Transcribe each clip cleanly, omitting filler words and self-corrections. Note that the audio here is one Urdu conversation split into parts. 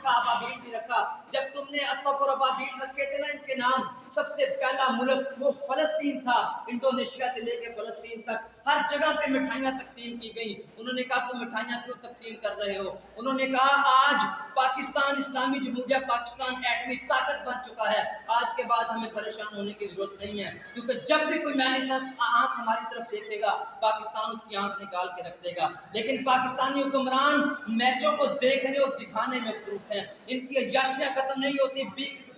رکھا, ابابیل بھی رکھا. جب تم نے اطف اور ابابیل رکھے تھے نا ان کے نام, سب سے پہلا ملک وہ فلسطین تھا. انڈونیشیا سے لے کے فلسطین تک ہر جگہ پہ مٹھائیاں تقسیم کی گئی. انہوں نے کہا تم مٹھائیاں کیوں تقسیم کر رہے ہو؟ انہوں نے کہا آج پاکستان اسلامی جمہوریہ پاکستان ایٹمی طاقت بن چکا ہے, آج کے بعد ہمیں پریشان ہونے کی ضرورت نہیں ہے, کیونکہ جب بھی کوئی میلی آنکھ ہماری طرف دیکھے گا پاکستان اس کی آنکھ نکال کے رکھ دے گا. لیکن پاکستانی حکمران میچوں کو دیکھنے اور دکھانے میں مصروف ہیں. ان کی عیاشیاں ختم نہیں ہوتی.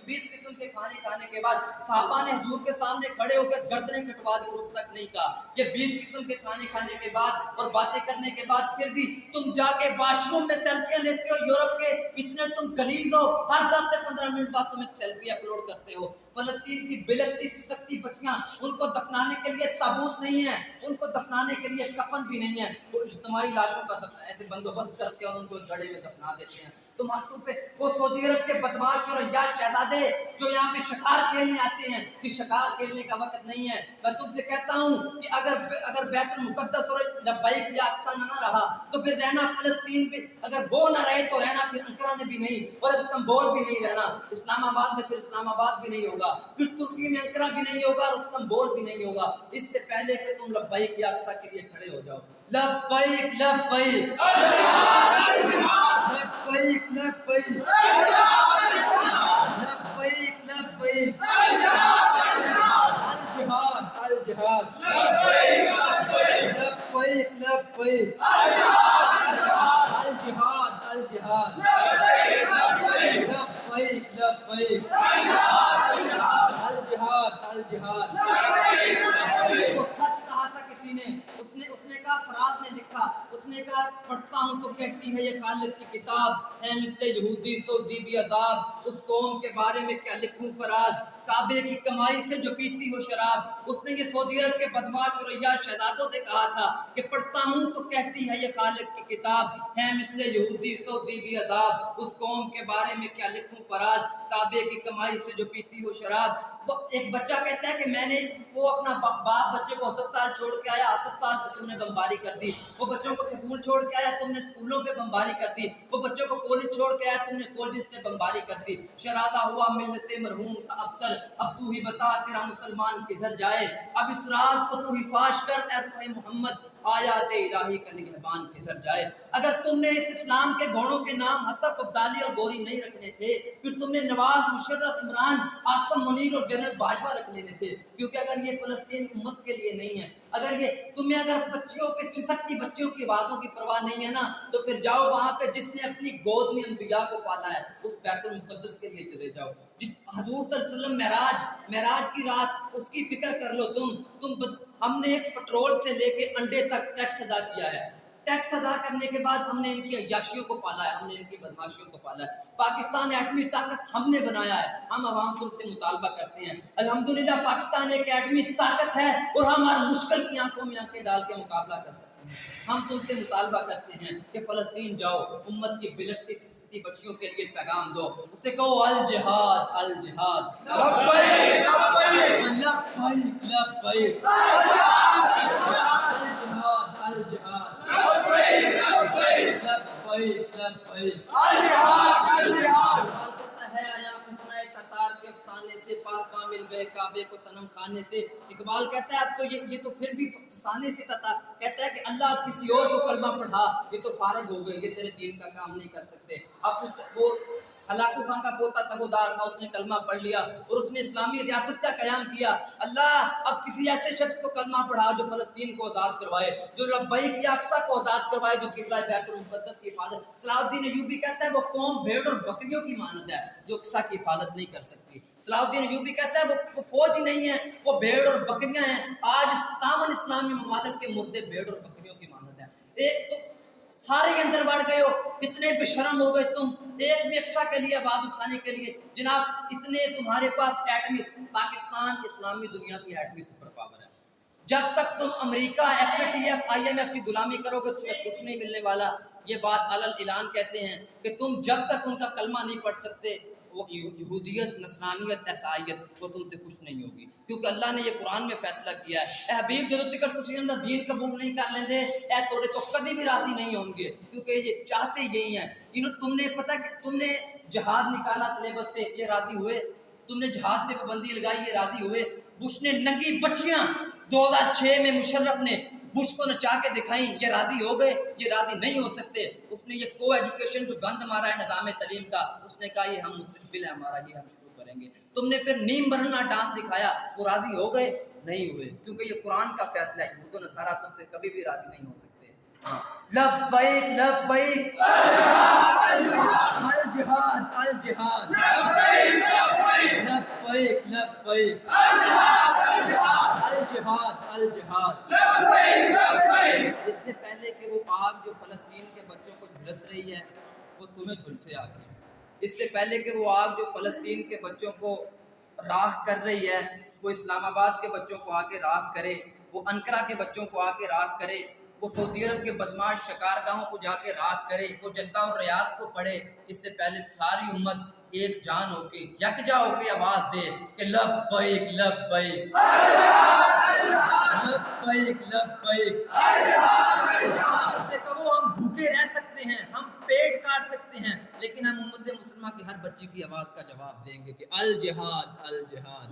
20 قسم کے کھانے کھانے کے بعد صحابہ نے حضور کے سامنے کھڑے ہو کر گردنیں کٹوا دی, روح تک نہیں کہا. یہ 20 قسم کے کھانے کھانے کے بعد اور باتیں کرنے کے بعد پھر بھی تم جا کے واش روم میں سیلفیاں لیتے ہو. یورپ کے اتنے تم گلیز ہو, ہر 10 سے 15 منٹ بعد تم ایک سیلفی اپلوڈ کرتے ہو. فلسطین کی بلکتی سکتی بچیاں, ان کو دفنانے کے لیے تابوت نہیں ہے, ان کو دفنانے کے لیے کفن بھی نہیں ہے. وہ اجتماعی لاشوں کا ایسے بندوبست کرتے ہیں اور ان کو گڑھے میں دفنا دیتے ہیں. تم پہ وہ سعودی عرب کے بدماش اور عیاش شہزادے جو یہاں پہ شکار کھیلنے آتے ہیں, کہ شکار کھیلنے کا وقت نہیں ہے. میں تم سے کہتا ہوں کہ اگر بیت المقدس اور لبیک یا اقصی نہ رہا تو پھر رہنا فلسطین پہ, اگر وہ نہ رہے تو رہنا پھر انقرہ میں بھی نہیں, اور استنبول بھی نہیں رہنا. اسلام آباد میں پھر اسلام آباد بھی نہیں ہوگا, پھر ترکی میں انقرہ بھی نہیں ہوگا, اور استنبول بھی نہیں ہوگا. اس سے پہلے کہ تم لبیک یا اقصی کے لیے کھڑے ہو جاؤ. لبیک لبیک لبیک لبیک لبیک لبیک الجہاد الجہاد لبیک لبیک الجہاد الجہاد لبیک لبیک الجہاد الجہاد. وہ سچ کہا تھا کسی نے, اس نے کہا, فراز نے لکھا, اس نے کہا پڑھتا ہوں تو کہتی ہے یہ خالد کی کتاب ہے مثل یہودی سعودی بھی عذاب, اس قوم کے بارے میں کیا لکھوں فراز, کعبے کی کمائی سے جو پیتی ہو شراب. اس نے یہ سعودی عرب کے بدماش اور عیاش شہزادوں سے کہا تھا کہ پڑھتا ہوں تو کہتی ہے یہ خالد کی کتاب ہے مثل یہودی سعودی بھی عذاب, اس قوم کے بارے میں کیا لکھوں فراز, کعبے کی کمائی سے جو پیتی ہو شراب. ایک بچہ کہتا ہے کہ میں نے وہ اپنا باپ بچے کو ہسپتال چھوڑ کے آیا, ہسپتال سے تم نے بمباری کر دی. وہ بچوں کو سکول چھوڑ کے آیا, تم نے سکولوں پہ بمباری کر دی. وہ بچوں کو کالج چھوڑ کے آیا, تم نے کالجز پہ بمباری کر دی. شرادہ ہوا ملت مرحوم کا ابتر, اب تو ہی بتا تیرا مسلمان کدھر جائے, اب اس راز کو تو ہی فاش کر اے روح محمد, آیات الہی کا نگہبان کدھر جائے. اگر تم نے اس اسلام کے گھوڑوں کے نام حتف ابدالی اور گوری نہیں رکھنے تھے, پھر تم نے نواز مشرف عمران عاصم منیر اور جنرل باجوہ رکھ لینے تھے, کیونکہ اگر یہ فلسطین امت کے لیے نہیں ہے, اگر بچیوں کے سسکتی بچیوں کی آوازوں کی پرواہ نہیں ہے نا, تو پھر جاؤ وہاں پہ جس نے اپنی گود میں انبیاء کو پالا ہے, اس بیت المقدس کے لیے چلے جاؤ. جس حضور صلی اللہ علیہ وسلم معراج کی رات, اس کی فکر کر لو تم. ہم نے پٹرول سے لے کے انڈے تک ٹیکس ادا کیا ہے. ٹیکس ادا کرنے کے بعد ہم نے ان کی عیاشیوں کو پالا ہے, ہم نے ان کی بدماشیوں کو پالا ہے. پاکستان ایٹمی طاقت ہم نے بنایا ہے, ہم عوام تم سے مطالبہ کرتے ہیں. الحمدللہ پاکستان ایک ایٹمی طاقت ہے, اور ہم ہر مشکل کی آنکھوں میں آنکھیں ڈال کے مقابلہ کر سکتے ہیں. ہم تم سے مطالبہ کرتے ہیں کہ فلسطین جاؤ, امت کی بلکتی سستی بچیوں کے لیے پیغام دو, اسے کہو الجہاد الجہاد لبیک لبیک لبیک الجہاد الجہاد لبیک لبیک ہے آیا فتنہ تتار کے افسانے سے, پاس پا مل گئے کعبے کو صنم خانے سے. اقبال کہتا ہے اب تو یہ تو پھر بھی فسانے سے تتار, کہتا ہے کہ اللہ اب کسی اور کو کلمہ پڑھا, یہ تو فارغ ہو گئے, یہ تیرے دین کا کام نہیں کر سکتے. اب وہ ہلاکو خان کا پوتا تگودار تھا, اس نے کلمہ پڑھ لیا اور اس نے اسلامی ریاست کا قیام کیا. اللہ اب کسی ایسے شخص کو کلمہ پڑھا جو فلسطین کو آزاد کروائے, جو لبیک یا اقصی کو آزاد کروائے, جو قبلہ بیت المقدس کی حفاظت. صلاح الدین ایوبی کہتا ہے وہ قوم بھیڑ اور بکریوں کی مانند ہے جو اقصی کی حفاظت نہیں کر سکتی. صلاح الدین ایوبی کہتا ہے وہ فوج ہی نہیں ہے, وہ بھیڑ اور بکریاں ہیں. آج 57 اسلامی ممالک کے مردے بھیڑ اور بکریوں کی مانند ہیں. ایک تو سارے اندر بڑھ گئے ہو, اتنے بے شرم ہو گئے تم, ایک بھی اقصی کے لیے آواز اٹھانے کے لیے. جناب اتنے تمہارے پاس ایٹمی, پاکستان اسلامی دنیا کی ایٹمی سپر پاور ہے. جب تک تم امریکہ, FATF, IMF کی غلامی کرو گے تمہیں کچھ نہیں ملنے والا. یہ بات علل اعلان کہتے ہیں کہ تم جب تک ان کا کلمہ نہیں پڑھ سکتے, وہ یہودیت، نصرانیت، عیسائیت وہ تم سے خوش نہیں ہوگی، کیونکہ اللہ نے یہ قرآن میں فیصلہ کیا ہے اے حبیب جدو تک تسی اندر دین قبول نہیں کر لیندے اے توڑے تو کبھی بھی راضی نہیں ہوں گے، کیونکہ یہ چاہتے یہی ہیں. تم نے پتہ کہ تم نے جہاد نکالا سلیبس سے، یہ راضی ہوئے؟ تم نے جہاد پہ پابندی لگائی، یہ راضی ہوئے؟ بش نے ننگی بچیاں 2006 میں مشرف نے بش کو نچا کے دکھائیں، یہ راضی ہو گئے؟ یہ راضی نہیں ہو سکتے. اس نے یہ کو ایجوکیشن جو گند مارا ہے نظام تعلیم کا، اس نے کہا یہ ہم مستقبل ہے ہمارا، یہ ہم شروع کریں گے. تم نے پھر نیم برہنہ ڈانس دکھایا، وہ راضی ہو گئے؟ نہیں ہوئے، کیونکہ یہ قرآن کا فیصلہ ہے. یہود و نصارہ تم سے کبھی بھی راضی نہیں ہو سکتے. لبیک لبیک الجہاد الجہاد لبیک لبیک الجہاد الجہاد. اس سے پہلے کہ وہ آگ جو فلسطین کے بچوں کو جھلس رہی ہے وہ تمہیں جھلسے آگے. اس سے پہلے کہ وہ آگ جو فلسطین کے بچوں کو راہ کر رہی ہے وہ اسلام آباد کے بچوں کو آ کے راہ کرے، وہ انقرہ کے بچوں کو آ کے راہ کرے، وہ سعودی عرب کے بدماش شکارگاہوں کو جا کے راہ کرے، وہ جدہ اور ریاض کو پڑھے. اس سے پہلے ساری امت ایک جان ہو کے یکجا ہو کے آواز دے کہ لبیک لبیک لبیک لبیک. اسے کہو ہم بھوکے رہ سکتے ہیں، ہم پیٹ کاٹ سکتے ہیں، لیکن ہم امت مسلمہ کی ہر بچی کی آواز کا جواب دیں گے کہ الجہاد الجہاد.